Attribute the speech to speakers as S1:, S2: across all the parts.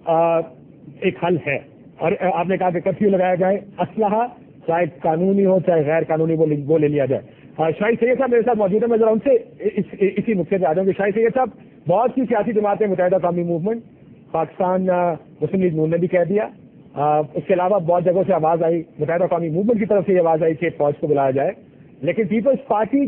S1: ایک حل ہے. اور آپ نے کہا کہ کرفیو لگایا جائے, اسلحہ چاہے قانونی ہو چاہے غیر قانونی وہ لے لیا جائے. شاہد سید صاحب میرے ساتھ موجود ہے, میں ذرا ان سے اسی نقطے پہ آ جاؤں کہ شاہد سید صاحب, بہت سی سیاسی جماعتیں متحدہ قومی موومنٹ, پاکستان مسلم لیگ نون نے بھی کہہ دیا, اس کے علاوہ بہت جگہوں سے آواز آئی, متحدہ قومی موومنٹ کی طرف سے یہ آواز آئی کہ فوج کو بلایا جائے, لیکن پیپلز پارٹی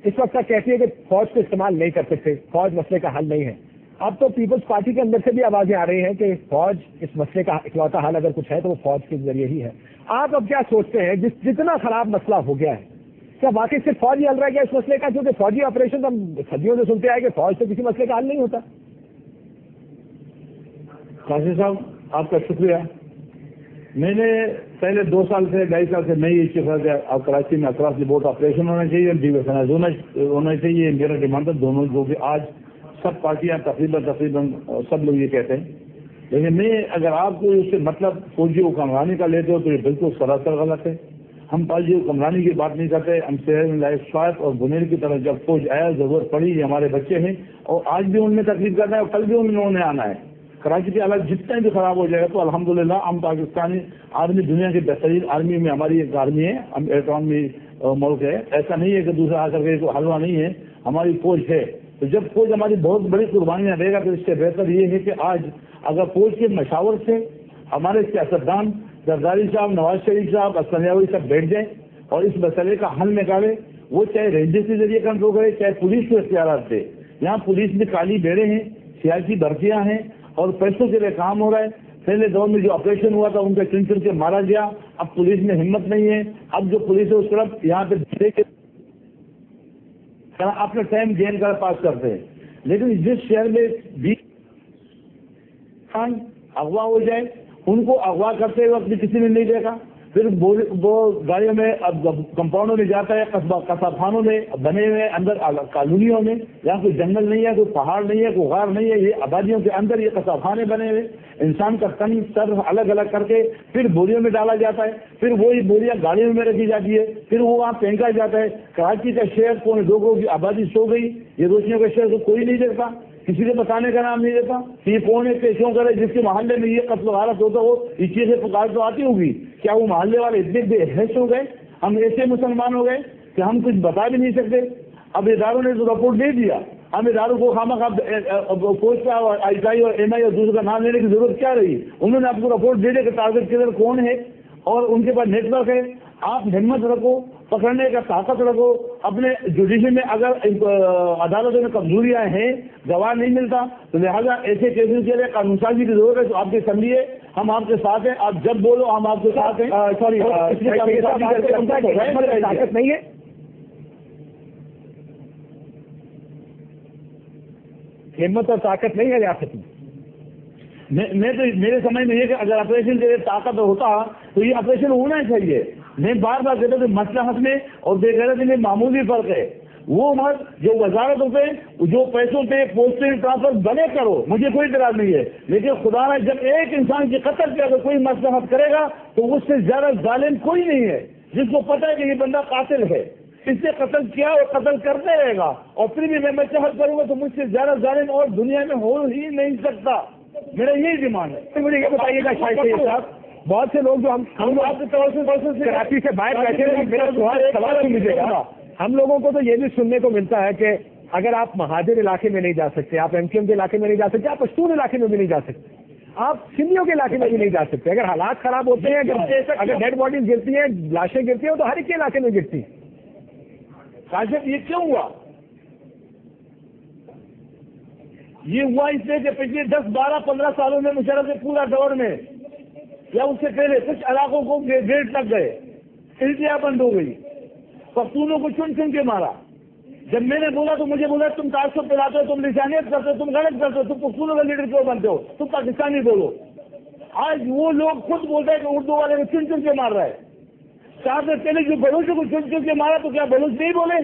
S1: اس وقت تک کہتی ہے کہ فوج کو استعمال نہیں کر سکتے, فوج مسئلے کا حل نہیں ہے. اب تو پیپلز پارٹی کے اندر سے بھی آوازیں آ رہی ہیں کہ فوج اس مسئلے کا اکلوتا حل اگر کچھ ہے تو وہ فوج کے ذریعے ہی ہے. آپ اب کیا سوچتے ہیں, جتنا خراب مسئلہ ہو گیا ہے, کیا واقعی صرف فوج ہی حل رہ گیا اس مسئلے کا؟ کیونکہ فوجی آپریشن ہم صدیوں سے سنتے آئے کہ فوج سے کسی مسئلے کا حل نہیں ہوتا.
S2: قاضی صاحب آپ کا شکریہ. میں نے پہلے 2 سال سے 2.5 سال سے میں یہ چیز ہے اب کراچی میں اکراس دی بورڈ آپریشن ہونا چاہیے, ڈیویژن ہونا چاہیے, میرا ڈیمانڈ ہے دونوں, جو کہ آج سب پارٹیاں تقریباً سب لوگ یہ کہتے ہیں. لیکن میں اگر آپ کو اس سے مطلب فوجی حکمرانی کا لیتے ہو تو یہ بالکل سراسر غلط ہے. ہم فوجی حکمرانی کی بات نہیں کرتے, ہم شہر لائف شاعر اور بنیر کی طرح جب فوج آیا ضرورت پڑی, یہ ہمارے بچے ہیں اور آج بھی ان میں تکلیف کرنا ہے اور کل بھی انہوں نے آنا ہے. کراچی کے حالات جتنا بھی خراب ہو جائے گا تو الحمدللہ ہم پاکستانی آرمی دنیا کی بہترین آرمی میں ہماری ایک آرمی ہے, ہم اٹامی ملک ہے, ایسا نہیں ہے کہ دوسرا آ کر کے کوئی حلوہ نہیں ہے, ہماری فوج ہے. تو جب فوج ہماری بہت بڑی قربانیاں دے گا تو اس سے بہتر یہ ہے کہ آج اگر فوج کے مشاور سے ہمارے سیاستدان زرداری صاحب, نواز شریف صاحب, اسفندیابی صاحب بیٹھ جائیں اور اس مسئلے کا حل نکالے, وہ چاہے رینجر کے ذریعے کنٹرول کرے چاہے پولیس کے اختیارات دے. یہاں پولیس میں کالی بیڑے ہیں, سیاسی بھرتیاں ہیں اور پیسوں کے لیے کام ہو رہا ہے. پہلے دور میں جو آپریشن ہوا تھا ان کے چن کے مارا گیا, اب پولیس میں ہمت نہیں ہے. اب جو پولیس ہے اس طرف یہاں پہ اپنا ٹائم گین کر پاس کرتے ہیں, لیکن جس شہر میں 20 اغوا ہو جائے ان کو اغوا کرتے وقت بھی کسی نے نہیں دیکھا. پھر وہ گاڑیوں میں کمپاؤنڈوں میں جاتا ہے, قصاب خانوں میں بنے ہوئے اندر کالونیوں میں, یہاں کوئی جنگل نہیں ہے, کوئی پہاڑ نہیں ہے, کوئی غار نہیں ہے, یہ آبادیوں کے اندر یہ قصاب خانے بنے ہوئے. انسان کا تن سر الگ الگ کر کے پھر بوریوں میں ڈالا جاتا ہے, پھر وہی بوریاں گاڑیوں میں رکھی جاتی ہے, پھر وہ وہاں پھینکا جاتا ہے. کراچی کا شہر 2.25 کروڑ کی آبادی سو گئی, یہ روشنیوں کا شہر کو کوئی نہیں دیکھتا, کسی کو بتانے کا نام نہیں دیتا کہ یہ کون ہے, کیسوں کرے, جس کے محلے میں یہ قتل و غارت ہوتا ہو اس چیز سے پکار تو آتی ہوگی. کیا وہ محلے والے اتنے بے حیث ہو گئے, ہم ایسے مسلمان ہو گئے کہ ہم کچھ بتا بھی نہیں سکتے؟ اب اداروں نے تو رپورٹ دے دیا, ہم اداروں کو فوج کا اور آئی ٹی آئی اور ایم آئی اور دوسرے کا نام لینے کی ضرورت کیا رہی؟ انہوں نے آپ کو رپورٹ دے دیا کہ ٹارگیٹ کلر کون ہے اور ان کے پاس نیٹ ورک ہے. آپ ہمت رکھو, پکڑنے کا طاقت رکھو. اپنے جوڈیشن میں اگر عدالتوں میں کمزوریاں ہیں, گواہ نہیں ملتا, تو لہٰذا ایسے کیسز کے لیے قانون سازی کی ضرورت ہے. تو آپ کے سمجھیے ہم آپ کے ساتھ ہیں, آپ جب بولو ہم آپ کے ساتھ ہیں.
S1: سوری طاقت نہیں ہے, ہمت اور طاقت نہیں ہے ریاست میں.
S2: میں تو میرے سمجھ میں یہ کہ اگر آپریشن کے لیے طاقت ہوتا تو یہ آپریشن ہونا چاہیے. میں بار بار کہتا ہوں کہ مصلحت میں اور بے غیرتی میں معمولی فرق ہے. وہ مرد جو وزارتوں پہ جو پیسوں پہ پوسٹنگ ٹرانسفر بنے کرو, مجھے کوئی اعتراض نہیں ہے, لیکن خدا نہ جب ایک انسان کی قتل پہ اگر کوئی مصلحت کرے گا تو اس سے زیادہ ظالم کوئی نہیں ہے, جس کو پتہ ہے کہ یہ بندہ قاتل ہے, اس سے قتل کیا اور قتل کرتے رہے گا, اور پھر بھی میں مصلحت کروں گا تو مجھ سے زیادہ ظالم اور دنیا میں ہو ہی نہیں سکتا. میرا یہی ڈیمانڈ ہے.
S1: مجھے یہ بتائیے گا شاہد سید صاحب, بہت سے لوگ جو ہم آپ کے طور سے کراچی سے باہر بیٹھے ہیں, میرا سوال سمجھے گا, ہم لوگوں کو تو یہ بھی سننے کو ملتا ہے کہ اگر آپ مہاجر علاقے میں نہیں جا سکتے, آپ ایم کیو ایم کے علاقے میں نہیں جا سکتے, آپ پشتون علاقے میں بھی نہیں جا سکتے, آپ سندھیوں کے علاقے میں بھی نہیں جا سکتے. اگر حالات خراب ہوتے ہیں, اگر ڈیڈ باڈیز گرتی ہیں, لاشیں گرتی ہیں, تو ہر ایک کے علاقے میں گرتی ہیں.
S2: کاشف یہ کیوں ہوا؟ یہ ہوا اس لیے کہ پچھلے 10, 12, 15 سالوں میں مشرف کے پورا دور میں یا اس سے پہلے کچھ علاقوں کو گیٹ لگ گئے, انتہا بند ہو گئی, پختونوں کو چن چن کے مارا. جب میں نے بولا تو مجھے بولا تم تعصب پھیلاتے ہو, تم لسانیت کرتے ہو, تم غلط کرتے ہو, تم پختونوں کا لیڈر کیوں بنتے ہو, تم پاکستانی بولو. آج وہ لوگ خود بولتے ہیں کہ اردو والے کو چن چن کے مار رہا ہے. 4 سے پہلے جو بلوچوں کو چن چن کے مارا تو کیا بلوچ نہیں بولے؟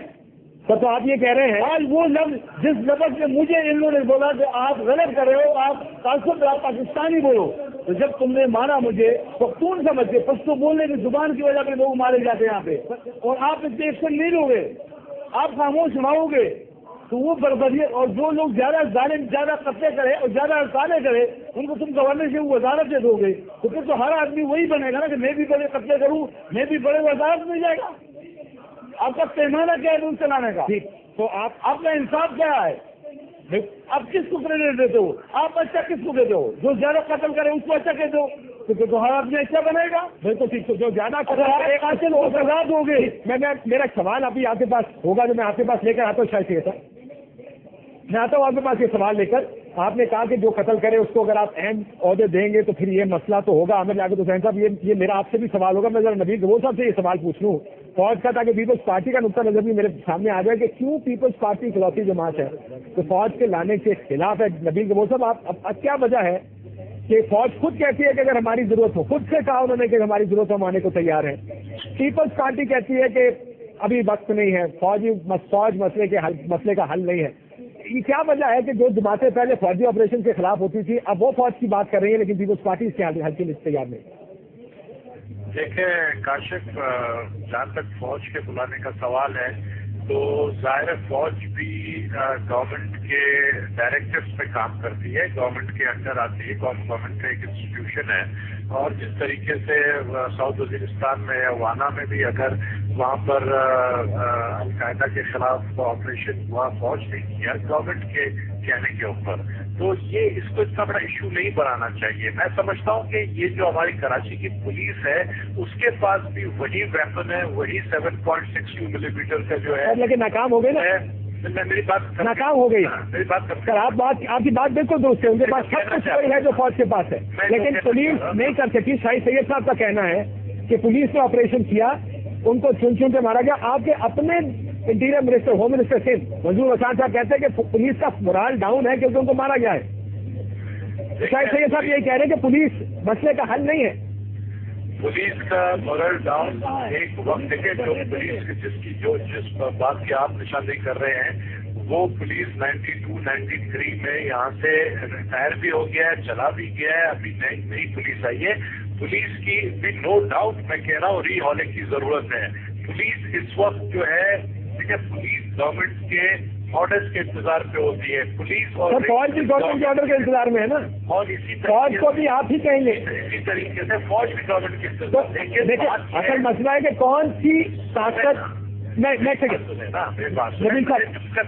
S1: تو آپ یہ کہہ رہے ہیں
S2: آج وہ لفظ جس لفظ میں مجھے ان لوگوں نے بولا کہ آپ غلط کر رہے ہو, آپ تعصب آپ پاکستانی بولو, تو جب تم نے مارا مجھے پختون سمجھ کے, پشتو بولنے کی زبان کی وجہ سے لوگ مارے جاتے ہیں یہاں پہ, اور آپ اس پہ ایکشن نہیں لو گے, آپ خاموش رہو گے, تو وہ بربریت اور جو لوگ زیادہ ظالم زیادہ قتلے کرے اور زیادہ ہڑتالیں کرے ان کو تم گورنر سے وزارت دے دو گے تو پھر تو ہر آدمی وہی بنے گا نا کہ میں بھی بڑے قتلے کروں میں بھی بڑے وزارت مل جائے گا. آپ کا پیمانہ کیا ہے روز چلانے کا؟
S1: تو
S2: آپ کا انصاف کیا ہے؟ آپ کس کو کریڈٹ دیتے ہو؟ آپ اچھا کس کو دیتے ہو؟ جو زیادہ قتل کرے اس کو اچھا کہتے ہو تو ہر آدمی اچھا بنے گا.
S1: بالکل ٹھیک. تو جو زیادہ
S2: قاتل ہو سزا دو گے.
S1: میرا سوال ابھی آپ کے پاس ہوگا جو میں آپ کے پاس لے کر آتا ہوں. شاید یہ تھا میں آتا ہوں آپ کے پاس یہ سوال لے کر. آپ نے کہا کہ جو قتل کرے اس کو اگر آپ اہم عہدے دیں گے تو پھر یہ مسئلہ تو ہوگا. عامر لیاقت حسین صاحب یہ میرا آپ سے بھی سوال ہوگا. میں ذرا نبیل گبور صاحب سے یہ سوال پوچھ لوں فوج کا تاکہ پیپلز پارٹی کا نقطہ نظر بھی میرے سامنے آ جائے کہ کیوں پیپلز پارٹی اکلوتی جماعت ہے تو فوج کے لانے کے خلاف ہے. نبیل گبور صاحب آپ کیا وجہ ہے کہ فوج خود کہتی ہے کہ اگر ہماری ضرورت ہو, خود سے کہا انہوں نے کہ ہماری ضرورت ہو ہم آنے کو تیار ہیں. پیپلز پارٹی کہتی ہے کہ ابھی وقت نہیں ہے, فوج مسئلے کا حل نہیں ہے. یہ کیا وجہ ہے کہ جو جماعتیں پہلے فوجی آپریشن کے خلاف ہوتی تھی اب وہ فوج کی بات کر رہی ہے لیکن پیپلز پارٹی اس کے حل کے لیے تیار نہیں؟
S3: دیکھیں کاشف, جہاں تک فوج کے بلانے کا سوال ہے تو ظاہر فوج بھی گورنمنٹ کے ڈائریکٹیوز پہ کام کرتی ہے, گورنمنٹ کے انڈر آتی ہے, گورنمنٹ کا ایک انسٹیٹیوشن ہے. اور جس طریقے سے ساؤتھ وزیرستان میں یا وانا میں بھی اگر وہاں پر القاعدہ کے خلاف آپریشن ہوا فوج نے کیا گورنمنٹ کے کہنے کے اوپر, تو یہ اس کو اتنا بڑا ایشو نہیں بنانا چاہیے. میں سمجھتا ہوں کہ یہ جو ہماری کراچی کی پولیس ہے اس کے پاس بھی وہی ویپن ہے, وہی 7.62 ملی میٹر کا جو ہے,
S1: لیکن ناکام ہو گئے نا.
S3: میری بات
S1: ناکام ہو گئی.
S3: میری بات
S1: سر آپ کی بات بالکل درست ہے, ان کے پاس سب کچھ وہی ہے جو فوج کے پاس ہے لیکن پولیس نہیں کر سکی. شاہد سید صاحب کا کہنا ہے کہ پولیس نے آپریشن کیا, ان کو چن چن کے مارا گیا. آپ کے اپنے interior minister home minister Sindh Manzoor Hussain sahib کہتے ہیں کہ پولیس کا مورال ڈاؤن ہے کیونکہ ان کو مارا گیا ہے. شاہد سید صاحب یہی کہہ رہے ہیں کہ پولیس مسئلے کا حل نہیں ہے.
S3: پولیس کا مورل ڈاؤن ایک وقت ہے جو پولیس جس بات کی آپ نشاندہی کر رہے ہیں وہ پولیس 92-93 میں یہاں سے ریٹائر بھی ہو گیا ہے, چلا بھی گیا ہے, ابھی نئی پولیس آئی ہے. پولیس کی بھی نو ڈاؤٹ میں کہہ رہا ہوں ری ہالنگ کی ضرورت ہے. پولیس اس وقت جو ہے پولیس گورنمنٹ کے آرڈرز کے انتظار پہ ہوتی ہے. پولیس اور
S1: فوج بھی گورنمنٹ کے آرڈر کے انتظار میں ہے نا,
S3: اور اسی
S1: فوج کو بھی آپ ہی کہیں گے.
S3: اسی طریقے سے فوج بھی گورنمنٹ کے انتظار.
S1: دیکھیں اصل مسئلہ ہے کہ کون سی طاقت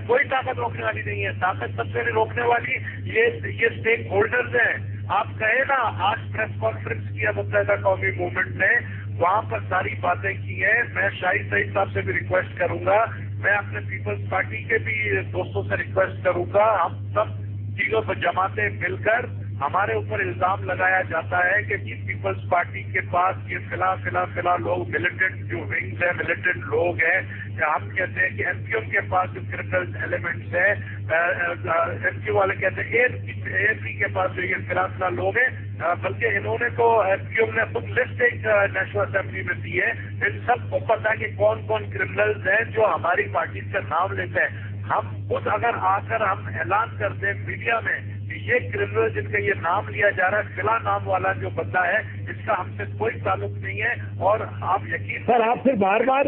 S3: کوئی طاقت روکنے والی نہیں ہے. طاقت سب سے روکنے والی یہ اسٹیک ہولڈرز ہیں. آپ کہیں نا آج پریس کانفرنس کیا متحدہ قومی موومنٹ نے, وہاں پر ساری باتیں کی ہیں. میں شاہد سعید صاحب سے بھی ریکویسٹ کروں گا, میں اپنے پیپلز پارٹی کے بھی دوستوں سے ریکویسٹ کروں گا, ہم سب چیزوں پر جماعتیں مل کر ہمارے اوپر الزام لگایا جاتا ہے کہ پیپلز پارٹی کے پاس یہ فلاں لوگ ملیٹنٹ جو ونگز ہیں, ملیٹنٹ لوگ ہیں. ہم کہتے ہیں کہ ایم کیو ایم کے پاس جو کرمنل ایلیمنٹس ہیں, ایم کیو والے کہتے ہیں اے پی کے پاس جو یہ فلاں لوگ ہیں, بلکہ انہوں نے تو ایم کیو ایم نے خود لسٹ ایک نیشنل اسمبلی میں دی ہے. ان سب کو پتا ہے کہ کون کون کرمنلز ہیں جو ہماری پارٹی کا نام لیتے ہیں. ہم خود اگر آ کر ہم اعلان کرتے ہیں میڈیا میں کہ یہ کرمنل جن کا یہ نام لیا جا رہا ہے فلاں نام والا جو بندہ ہے, اس کا ہم سے کوئی تعلق نہیں ہے. اور آپ یقین
S1: سر آپ پھر بار بار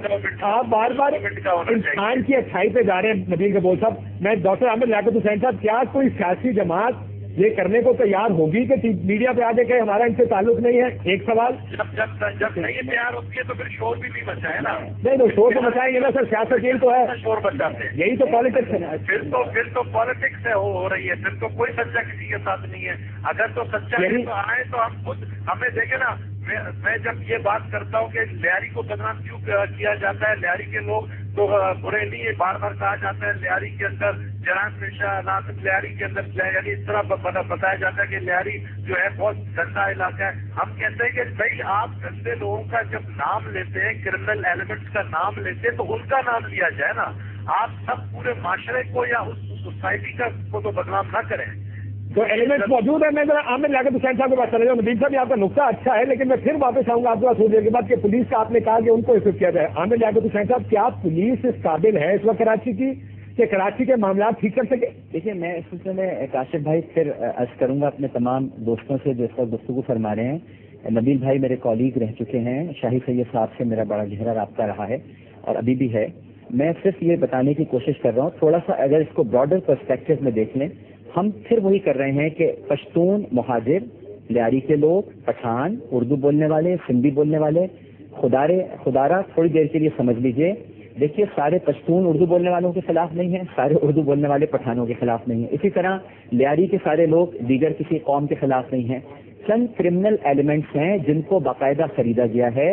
S1: انسان کی اچھائی پہ جا رہے ہیں. نبیل گبور صاحب, میں ڈاکٹر عامر لیاقت حسین صاحب, کیا کوئی سیاسی جماعت یہ کرنے کو تیار ہوگی کہ میڈیا پہ آ جائے کہ ہمارا ان سے تعلق نہیں ہے؟ ایک سوال.
S3: جب نہیں تیار ہوتی ہے تو پھر شور بھی نہیں بچا ہے نا.
S1: نہیں تو شور تو مچائیں گے نا سر, سیاست تو ہے,
S3: شور بچاتے ہیں.
S1: یہی تو پالیٹکس ہے.
S3: پھر تو پالیٹکس ہو رہی ہے. پھر تو کوئی سچا کسی کے ساتھ نہیں ہے. اگر تو سچا ہے تو آئے تو ہم خود ہمیں دیکھیں نا. میں جب یہ بات کرتا ہوں کہ لیاری کو بدنام کیوں کیا جاتا ہے, لیاری کے لوگ تو برے نہیں, یہ بار بار کہا جاتا ہے لیاری کے اندر جرائم پیشہ ناصر, لیاری کے اندر یعنی اس طرح بتایا جاتا ہے کہ لیاری جو ہے بہت گندا علاقہ ہے. ہم کہتے ہیں کہ بھائی آپ گندے لوگوں کا جب نام لیتے ہیں, کرمنل ایلیمنٹس کا نام لیتے ہیں, تو ان کا نام لیا جائے نا. آپ سب پورے معاشرے کو یا اس سوسائٹی کو تو بدنام نہ کریں.
S1: تو ایلیمنٹس موجود ہے. میں ذرا عامر لیاقت حسین صاحب کے پاس چلے جاؤں. نبیل صاحب آپ کا نقطہ اچھا ہے, لیکن میں پھر واپس آؤں گا آپ کے پاس تھوڑی دیر کے بعد کہ پولیس کا آپ نے کہا کہ ان کو ایکسپٹ کیا جائے. عامر لیاقت حسین صاحب, کیا پولیس اس قابل ہے اس وقت کراچی کی کہ کراچی کے معاملات ٹھیک کر سکے؟
S4: دیکھیے میں اس سلسلے میں کاشف بھائی پھر عرض کروں گا اپنے تمام دوستوں سے جو اس وقت گفتگو فرما رہے ہیں. نبیل بھائی میرے کالیگ رہ چکے ہیں, شاہد سید صاحب سے میرا بڑا گہرا رابطہ رہا ہے اور ابھی بھی ہے. میں صرف یہ بتانے کی کوشش کر رہا ہوں، تھوڑا سا اگر اس کو براڈر پرسپیکٹو میں دیکھ لیں، ہم پھر وہی کر رہے ہیں کہ پشتون مہاجر، لیاری کے لوگ، پٹھان، اردو بولنے والے، سندھی بولنے والے، خدارہ تھوڑی دیر کے لیے سمجھ لیجئے، دیکھیے سارے پشتون اردو بولنے والوں کے خلاف نہیں ہیں، سارے اردو بولنے والے پٹھانوں کے خلاف نہیں ہیں، اسی طرح لیاری کے سارے لوگ دیگر کسی قوم کے خلاف نہیں ہیں۔ چند کرمنل ایلیمنٹس ہیں جن کو باقاعدہ خریدا گیا ہے۔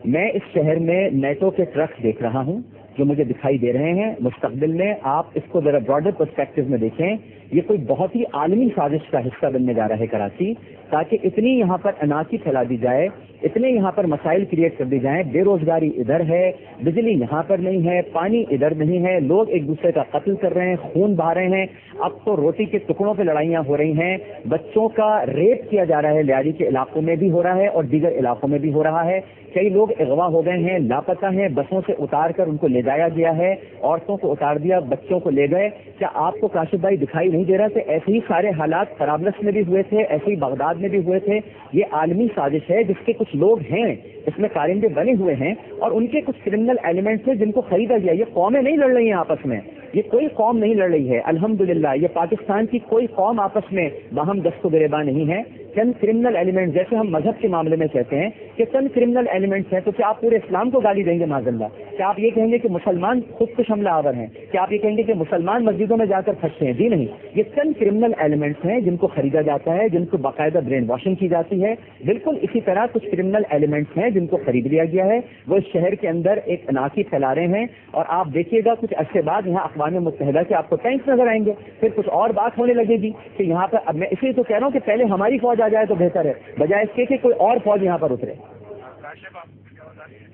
S4: میں اس شہر میں نیٹو کے ٹرک دیکھ رہا ہوں جو مجھے دکھائی دے رہے ہیں، مستقبل میں آپ اس کو ذرا براڈر پرسپیکٹو میں دیکھیں، یہ کوئی بہت ہی عالمی سازش کا حصہ بننے جا رہا ہے کراچی، تاکہ اتنی یہاں پر اناکی پھیلا دی جائے، اتنے یہاں پر مسائل کریٹ کر دی جائیں، بے روزگاری ادھر ہے، بجلی یہاں پر نہیں ہے، پانی ادھر نہیں ہے، لوگ ایک دوسرے کا قتل کر رہے ہیں، خون بہا رہے ہیں، اب تو روٹی کے ٹکڑوں پہ لڑائیاں ہو رہی ہیں، بچوں کا ریپ کیا جا رہا ہے، لیاری کے علاقوں میں بھی ہو رہا ہے اور دیگر علاقوں میں بھی ہو رہا ہے، کئی لوگ اغوا ہو گئے ہیں، لاپتہ ہیں، بسوں سے اتار کر ان کو لے جایا گیا ہے، عورتوں کو اتار دیا، بچوں کو لے گئے۔ کیا آپ کو کاشف بھائی دکھائی نہیں دے رہا کہ ایسے ہی سارے حالات طرابلس میں بھی ہوئے تھے، ایسے ہی بغداد میں بھی ہوئے تھے؟ یہ عالمی سازش ہے جس کے کچھ لوگ ہیں اس میں کارندے بنے ہوئے ہیں اور ان کے کچھ کرمنل ایلیمنٹس ہیں جن کو خریدا گیا۔ یہ قومیں نہیں لڑ رہی ہیں آپس میں، یہ کوئی قوم نہیں لڑ رہی ہے، الحمدللہ یہ پاکستان کی کوئی قوم آپس میں باہم دست و گریباں نہیں ہے۔ چند کرمنل ایلیمنٹس، جیسے ہم مذہب کے معاملے میں کہتے ہیں کہ چند کرمنل ایلیمنٹس ہیں، تو کیا آپ پورے اسلام کو گالی دیں گے معاذ اللہ؟ کیا آپ یہ کہیں گے کہ مسلمان خود کش حملہ آور ہیں؟ کیا آپ یہ کہیں گے کہ مسلمان مسجدوں میں جا کر پھنستے ہیں؟ جی نہیں، یہ چند کرمنل ایلیمنٹس ہیں جن کو خریدا جاتا ہے، جن کو باقاعدہ برین واشنگ کی جاتی ہے۔ بالکل اسی طرح کچھ کرمنل ایلیمنٹس ہیں جن کو خرید لیا گیا ہے، وہ اس شہر کے اندر ایک اناکی پھیلا رہے ہیں، اور آپ دیکھیے گا کچھ عرصے بعد یہاں اقوام متحدہ کے آپ کو ٹینکس نظر آئیں گے، پھر کچھ اور بات ہونے لگے گی کہ یہاں پر، اب میں اس لیے تو کہہ رہا ہوں کہ پہلے ہماری فوج آ جائے تو بہتر ہے، بجائے اس کے کہ کوئی اور فوج یہاں پر اترے۔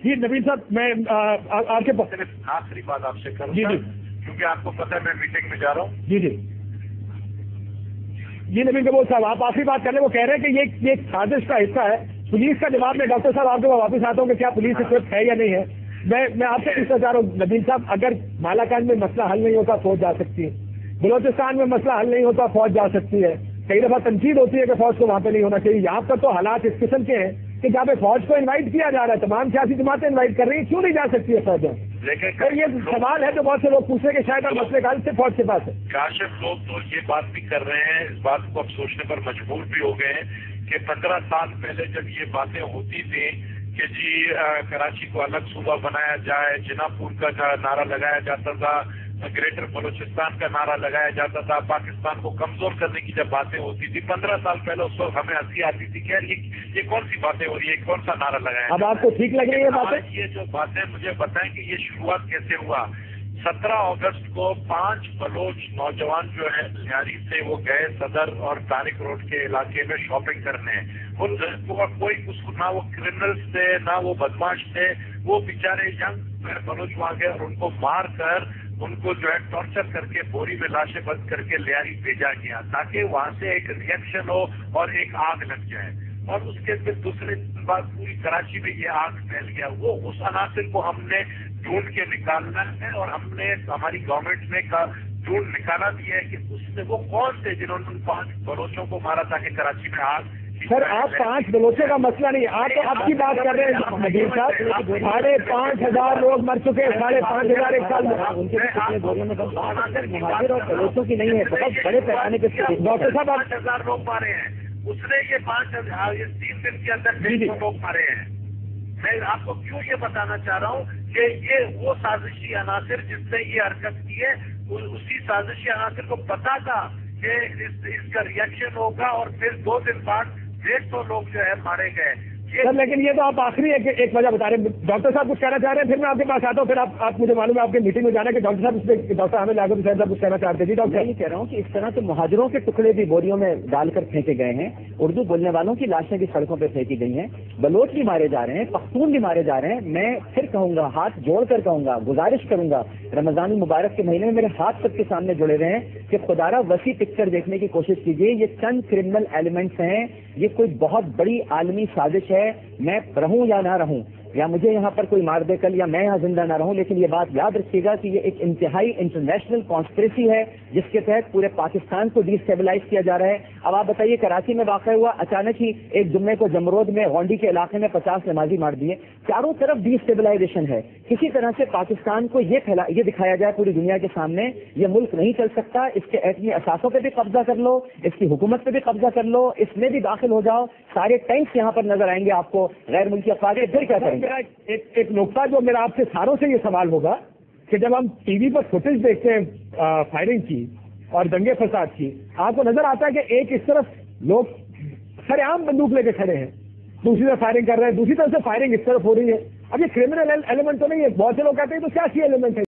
S1: جی نبیل صاحب، میں آپ کے
S3: آخری بات آپ سے کروں
S1: جی جی،
S3: کیونکہ آپ کو پتہ ہے میں میٹنگ میں جا رہا ہوں۔
S1: جی جی جی نبیل کبول صاحب، آپ آخری بات کر رہے ہیں، وہ کہہ رہے ہیں کہ یہ سازش کا حصہ ہے۔ پولیس کا جواب میں ڈاکٹر صاحب آپ کے واپس آتا ہوں کہ کیا پولیس اکوپ ہے یا نہیں ہے۔ میں آپ سے پوچھنا چاہ رہا ہوں نبیل صاحب، اگر مالاکنڈ میں مسئلہ حل نہیں ہوتا فوج جا سکتی ہے، بلوچستان میں مسئلہ حل نہیں ہوتا فوج جا سکتی ہے، کئی دفعہ تنقید ہوتی ہے کہ فوج کو وہاں پہ نہیں ہونا چاہیے، یہاں پر تو حالات اس قسم کے ہیں کہ جہاں پہ فوج کو انوائٹ کیا جا رہا ہے، تمام سیاسی جماعتیں انوائٹ کر رہی ہیں، کیوں نہیں جا سکتی ہے فوجیں؟ اور یہ سوال ہے جو بہت سے لوگ پوچھ رہے ہیں کہ شاید اب مسئلے کا حل سے فوج کے پاس ہے۔
S3: کاشف لوگ تو یہ بات بھی کر رہے ہیں، اس بات کو اب سوچنے پر مجبور بھی ہو گئے ہیں کہ 15 سال پہلے جب یہ باتیں ہوتی تھیں کہ جی کراچی کو الگ صوبہ بنایا جائے، جنا پور کا نعرہ لگایا جاتا تھا، گریٹر بلوچستان کا نعرہ لگایا جاتا تھا، پاکستان کو کمزور کرنے کی جب باتیں ہوتی تھی 15 سال پہلے، اس وقت ہمیں ہنسی آتی تھی کہ یہ کون سی باتیں ہو رہی ہے، کون سا نعرہ لگایا؟
S1: اب آپ کو ٹھیک لگ رہی ہے باتیں؟
S3: یہ جو باتیں مجھے بتائیں کہ یہ شروعات کیسے ہوا۔ 17 اگست کو 5 بلوچ نوجوان جو ہے لیاری سے وہ گئے صدر اور طارق روڈ کے علاقے میں شاپنگ کرنے، کوئی نہ وہ کرمنلز تھے نہ وہ بدماش تھے، وہ بیچارے ینگ بلوچ وہاں گئے اور ان کو مار کر ان کو جو ہے ٹارچر کر کے بوری میں لاشیں بند کر کے لیاری بھیجا گیا تاکہ وہاں سے ایک ریئیکشن ہو اور ایک آگ لگ جائے، اور اس کے پھر دوسرے دن بعد پوری کراچی میں یہ آگ پھیل گیا۔ وہ اس عناصر کو ہم نے ڈھونڈ کے نکالنا ہے اور ہم نے ہماری گورنمنٹ نے ڈھونڈ نکالا بھی ہے کہ اس میں وہ کون تھے جنہوں نے ان 5 بلوچوں کو مارا تاکہ کراچی میں آگ۔
S1: سر آپ 5 بلوچوں کا مسئلہ نہیں، آپ تو اب کی بات کر رہے ہیں نبیل صاحب، 5,500 لوگ مر چکے ہیں، 5,500 ایک سال میں۔
S4: مہاجر اور بلوچوں کی نہیں ہے، بہت بڑے پیمانے پہ
S1: ڈاکٹر صاحب
S3: 5,000 لوگ مارے ہیں، اس نے یہ 5,000 3 دن کے اندر 150 لوگ مارے ہیں۔ میں آپ کو کیوں یہ بتانا چاہ رہا ہوں کہ یہ وہ سازشی عناصر جس نے یہ حرکت کی ہے، اسی سازشی عناصر کو پتا تھا کہ اس کا ریئیکشن ہوگا اور پھر 2 دن بعد 150 لوگ جو ہے مارے گئے۔
S1: سر لیکن یہ تو آپ آخری ایک وجہ بتا رہے ہیں، ڈاکٹر صاحب کچھ کہنا چاہ رہے ہیں، پھر میں آپ کے پاس آتا ہوں، پھر آپ مجھے معلوم ہے آپ کے میٹنگ میں جانا کہ ڈاکٹر صاحب اس پہ ڈاکٹر حامد یعقوب صاحب کچھ کہنا چاہتے ہیں۔ جی ڈاکٹر،
S4: میں یہ کہہ رہا ہوں کہ اس طرح تو مہاجروں کے ٹکڑے بھی بوریوں میں ڈال کر پھینکے گئے ہیں، اردو بولنے والوں کی لاشیں بھی سڑکوں پہ پھینکی گئی ہیں، بلوچ بھی مارے جا رہے ہیں، پختون بھی مارے جا رہے ہیں۔ میں پھر کہوں گا، ہاتھ جوڑ کر کہوں گا، گزارش کروں گا، رمضان المبارک کے مہینے میں میرے ہاتھ سب کے سامنے جڑے رہے ہیں کہ خدارہ وسیع پکچر دیکھنے کی کوشش کیجیے۔ یہ چند کرمنل ایلیمنٹس ہیں، یہ کوئی بہت بڑی عالمی سازش ہے۔ میں رہوں یا نہ رہوں، یا مجھے یہاں پر کوئی مار دے کل، یا میں یہاں زندہ نہ رہوں، لیکن یہ بات یاد رکھیے گا کہ یہ ایک انتہائی انٹرنیشنل کانسپریسی ہے جس کے تحت پورے پاکستان کو ڈی اسٹیبلائز کیا جا رہا ہے۔ اب آپ بتائیے، کراچی میں واقع ہوا، اچانک ہی ایک جمعے کو جمرود میں غونڈی کے علاقے میں 50 نمازی مار دیے، چاروں طرف ڈی اسٹیبلائزیشن ہے۔ کسی طرح سے پاکستان کو یہ دکھایا جائے پوری دنیا کے سامنے یہ ملک نہیں چل سکتا، اس کے ایٹمی اثاثوں پہ بھی قبضہ کر لو، اس کی حکومت پہ بھی قبضہ کر لو، اس میں بھی داخل ہو جاؤ، سارے ٹینکس یہاں پر نظر آئیں گے آپ کو، غیر ملکی افواج پھر کیا کریں گے؟
S1: ایک نقطہ جو میرا آپ سے ساروں سے یہ سوال ہوگا کہ جب ہم ٹی وی پر فوٹیج دیکھتے ہیں فائرنگ کی اور دنگے فساد کی، آپ کو نظر آتا ہے کہ ایک اس طرف لوگ سر عام بندوق لے کے کھڑے ہیں، دوسری طرف فائرنگ کر رہے ہیں، دوسری طرف سے فائرنگ اس طرف ہو رہی ہے۔ اب یہ کرمنل ایلیمنٹ تو نہیں ہے، بہت سے لوگ کہتے ہیں تو سیاسی ایلیمنٹ ہے۔